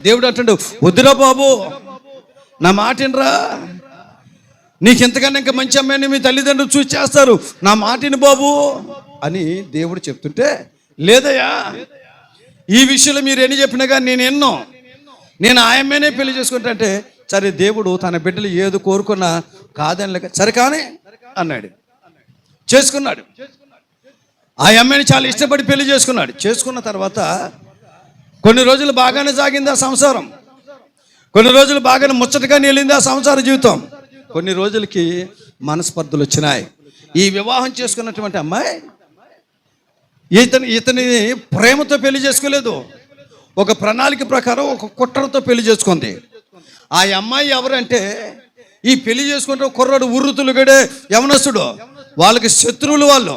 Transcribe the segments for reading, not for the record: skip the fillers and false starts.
దేవుడు అంటాడు, వద్దురా బాబు, నా మాటినరా, నీకు ఎంతకన్నా ఇంకా మంచి అమ్మాయిని మీ తల్లిదండ్రులు చూసి చేస్తారు, నా మాటిని బాబు అని దేవుడు చెప్తుంటే, లేదయ్యా ఈ విషయంలో మీరు ఎన్ని చెప్పినా కానీ నేను ఆ అమ్మాయినే పెళ్లి చేసుకుంటా అంటే, సరే దేవుడు తన బిడ్డలు ఏది కోరుకున్నా కాదని లేక సరే కానీ అన్నాడు. చేసుకున్నాడు. ఆ అమ్మాయిని చాలా ఇష్టపడి పెళ్లి చేసుకున్నాడు. చేసుకున్న తర్వాత కొన్ని రోజులు బాగానే సాగింది ఆ సంసారం, కొన్ని రోజులు బాగానే ముచ్చటగా వెళ్ళింది ఆ సంసార జీవితం. కొన్ని రోజులకి మనస్పర్ధలు వచ్చినాయి. ఈ వివాహం చేసుకున్నటువంటి అమ్మాయి ఇతని ప్రేమతో పెళ్లి చేసుకోలేదు, ఒక ప్రణాళిక ప్రకారం ఒక కుట్రతో పెళ్లి చేసుకుంది. ఆ అమ్మాయి ఎవరంటే, ఈ పెళ్లి చేసుకుంటే కుర్రాడు ఉర్రుతులు గడే యవనస్తుడు, వాళ్ళకి శత్రువులు వాళ్ళు.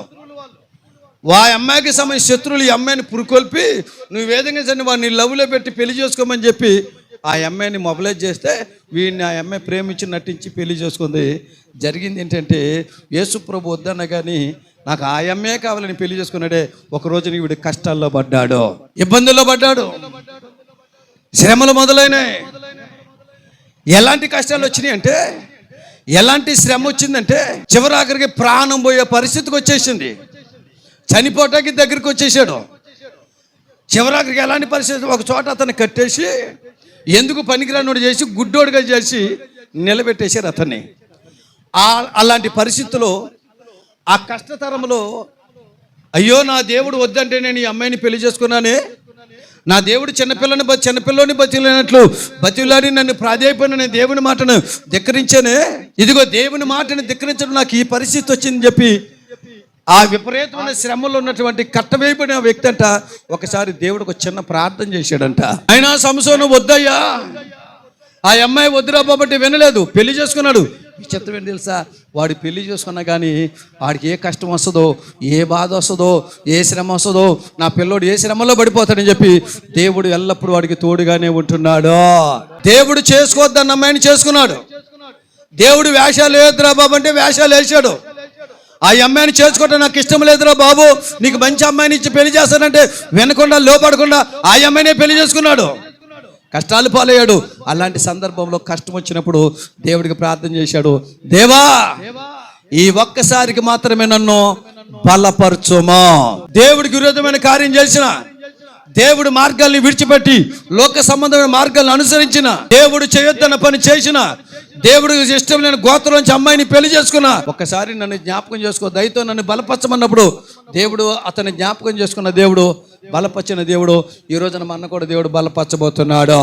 ఆ అమ్మాయికి సంబంధించిన శత్రువులు ఈ అమ్మాయిని పురుకొల్పి, నువ్వు వేదంగా సరే వాడిని లవ్లో పెట్టి పెళ్లి చేసుకోమని చెప్పి ఆ అమ్మాయిని మొబలైజ్ చేస్తే వీడిని ఆ అమ్మాయి ప్రేమించి నటించి పెళ్లి చేసుకుంది. జరిగింది ఏంటంటే, యేసు ప్రభు వద్దన్న కానీ నాకు ఆ అమ్మాయి కావాలని పెళ్లి చేసుకున్నాడే, ఒకరోజు వీడి కష్టాల్లో పడ్డాడు, ఇబ్బందుల్లో పడ్డాడు, శ్రమలు మొదలైనాయి. ఎలాంటి కష్టాలు వచ్చినాయి అంటే, ఎలాంటి శ్రమ వచ్చిందంటే, చివరి ఆఖరికి ప్రాణం పోయే పరిస్థితికి వచ్చేసింది, చనిపోవటానికి దగ్గరికి వచ్చేసాడు. చివరాఖరికి ఎలాంటి పరిస్థితి, ఒక చోట అతన్ని కట్టేసి ఎందుకు పనికిరానోడు చేసి గుడ్డోడుగా చేసి నిలబెట్టేశారు అతన్ని. అలాంటి పరిస్థితుల్లో ఆ కష్టతరంలో, అయ్యో నా దేవుడు వద్దంటే నేను ఈ అమ్మాయిని పెళ్లి చేసుకున్నానే, నా దేవుడు చిన్నపిల్లని బతిలేనట్లు బతిలాడి నన్ను ప్రాధేయపడిన నేను దేవుని మాటను ధిక్కరించానే, ఇదిగో దేవుని మాటను ధిక్కరించడం నాకు ఈ పరిస్థితి వచ్చిందని చెప్పి ఆ విపరీతమైన శ్రమలో ఉన్నటువంటి కట్టవేయబడిన వ్యక్తి అంట ఒకసారి దేవుడు ఒక చిన్న ప్రార్థన చేశాడంట. అయినా సంసోను వద్దయ్యా, ఆ అమ్మాయి వద్దురా బాబట్టి వినలేదు, పెళ్లి చేసుకున్నాడు. ఈ చిత్రం ఏంటి తెలుసా, వాడు పెళ్లి చేసుకున్నా కానీ వాడికి ఏ కష్టం వస్తుందో, ఏ బాధ వస్తుందో, ఏ శ్రమ వస్తుందో, నా పిల్లోడు ఏ శ్రమలో పడిపోతాడని చెప్పి దేవుడు ఎల్లప్పుడూ వాడికి తోడుగానే ఉంటున్నాడు. దేవుడు చేసుకోవద్దన్న అమ్మాయిని చేసుకున్నాడు. దేవుడు వేషాలు వేయద్దురా బాబు అంటే వేషాలు వేసాడు. ఆ అమ్మాయిని చేసుకోవటం నాకు ఇష్టం లేదురా బాబు, నీకు మంచి అమ్మాయిని ఇచ్చి పెళ్లి చేస్తానంటే వినకుండా లోపడకుండా ఆ అమ్మాయినే పెళ్లి చేసుకున్నాడు. కష్టాలు పాలయ్యాడు. అలాంటి సందర్భంలో కష్టం వచ్చినప్పుడు దేవుడికి ప్రార్థన చేశాడు, దేవా ఈ ఒక్కసారికి మాత్రమే నన్ను బలపరచుమా. దేవుడికి విరోధమైన కార్యం చేసిన, దేవుడి మార్గాల్ని విడిచిపెట్టి లోక సంబంధమైన మార్గాలను అనుసరించిన, దేవుడు చేయొద్దన్న పని చేసిన, దేవుడికి ఇష్టం లేని గోత్రం నుంచి అమ్మాయిని పెళ్లి చేసుకున్నా, ఒక్కసారి నన్ను జ్ఞాపకం చేసుకో, దయతో నన్ను బలపరచమన్నప్పుడు దేవుడు అతన్ని జ్ఞాపకం చేసుకున్న దేవుడు, బలపరిచిన దేవుడు. ఈ రోజున మన కూడా దేవుడు బలపరచబోతున్నాడు.